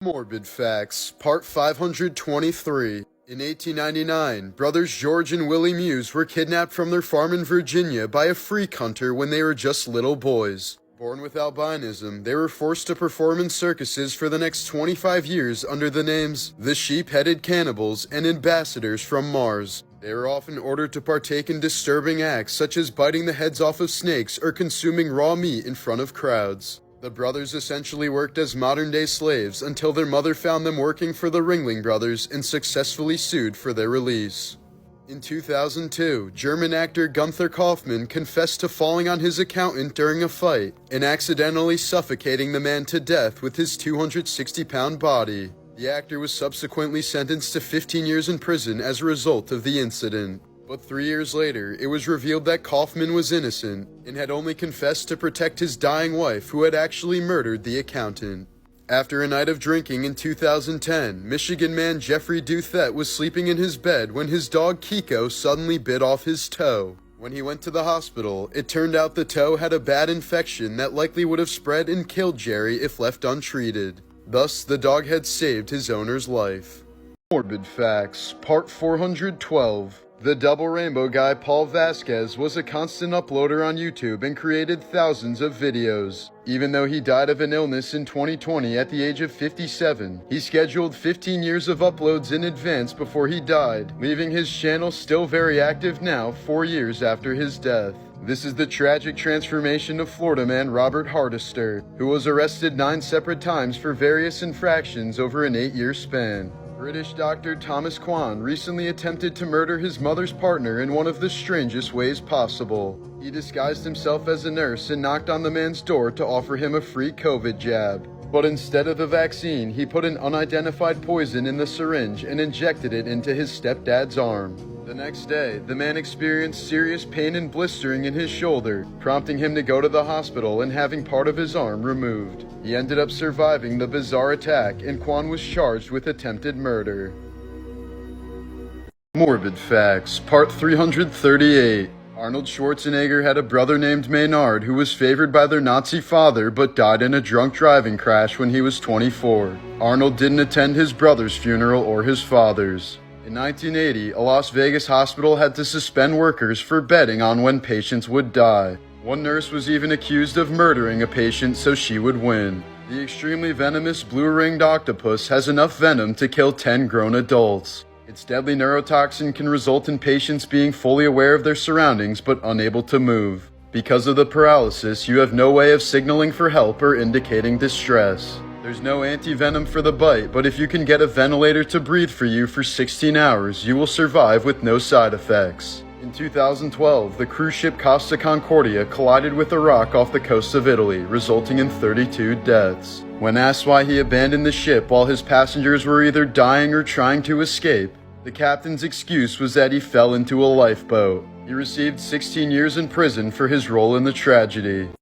Morbid Facts, Part 523. In 1899, brothers George and Willie Muse were kidnapped from their farm in Virginia by a freak hunter when they were just little boys. Born with albinism, they were forced to perform in circuses for the next 25 years under the names the Sheep-Headed Cannibals and Ambassadors from Mars. They were often ordered to partake in disturbing acts such as biting the heads off of snakes or consuming raw meat in front of crowds. The brothers essentially worked as modern-day slaves until their mother found them working for the Ringling Brothers and successfully sued for their release. In 2002, German actor Gunther Kaufmann confessed to falling on his accountant during a fight and accidentally suffocating the man to death with his 260-pound body. The actor was subsequently sentenced to 15 years in prison as a result of the incident. But 3 years later, it was revealed that Kaufman was innocent and had only confessed to protect his dying wife, who had actually murdered the accountant. After a night of drinking in 2010, Michigan man Jeffrey Duthette was sleeping in his bed when his dog Kiko suddenly bit off his toe. When he went to the hospital, it turned out the toe had a bad infection that likely would have spread and killed Jerry if left untreated. Thus, the dog had saved his owner's life. Morbid Facts, Part 412. The double rainbow guy Paul Vasquez was a constant uploader on YouTube and created thousands of videos. Even though he died of an illness in 2020 at the age of 57, he scheduled 15 years of uploads in advance before he died, leaving his channel still very active now 4 years after his death. This is the tragic transformation of Florida man Robert Hardister, who was arrested 9 separate times for various infractions over an 8-year span. British doctor Thomas Kwan recently attempted to murder his mother's partner in one of the strangest ways possible. He disguised himself as a nurse and knocked on the man's door to offer him a free COVID jab. But instead of the vaccine, he put an unidentified poison in the syringe and injected it into his stepdad's arm. The next day, the man experienced serious pain and blistering in his shoulder, prompting him to go to the hospital and having part of his arm removed. He ended up surviving the bizarre attack, and Kwan was charged with attempted murder. Morbid Facts, Part 338. Arnold Schwarzenegger had a brother named Maynard who was favored by their Nazi father but died in a drunk driving crash when he was 24. Arnold didn't attend his brother's funeral or his father's. In 1980, a Las Vegas hospital had to suspend workers for betting on when patients would die. One nurse was even accused of murdering a patient so she would win. The extremely venomous blue-ringed octopus has enough venom to kill 10 grown adults. Its deadly neurotoxin can result in patients being fully aware of their surroundings but unable to move. Because of the paralysis, you have no way of signaling for help or indicating distress. There's no anti-venom for the bite, but if you can get a ventilator to breathe for you for 16 hours, you will survive with no side effects. In 2012, the cruise ship Costa Concordia collided with a rock off the coast of Italy, resulting in 32 deaths. When asked why he abandoned the ship while his passengers were either dying or trying to escape, the captain's excuse was that he fell into a lifeboat. He received 16 years in prison for his role in the tragedy.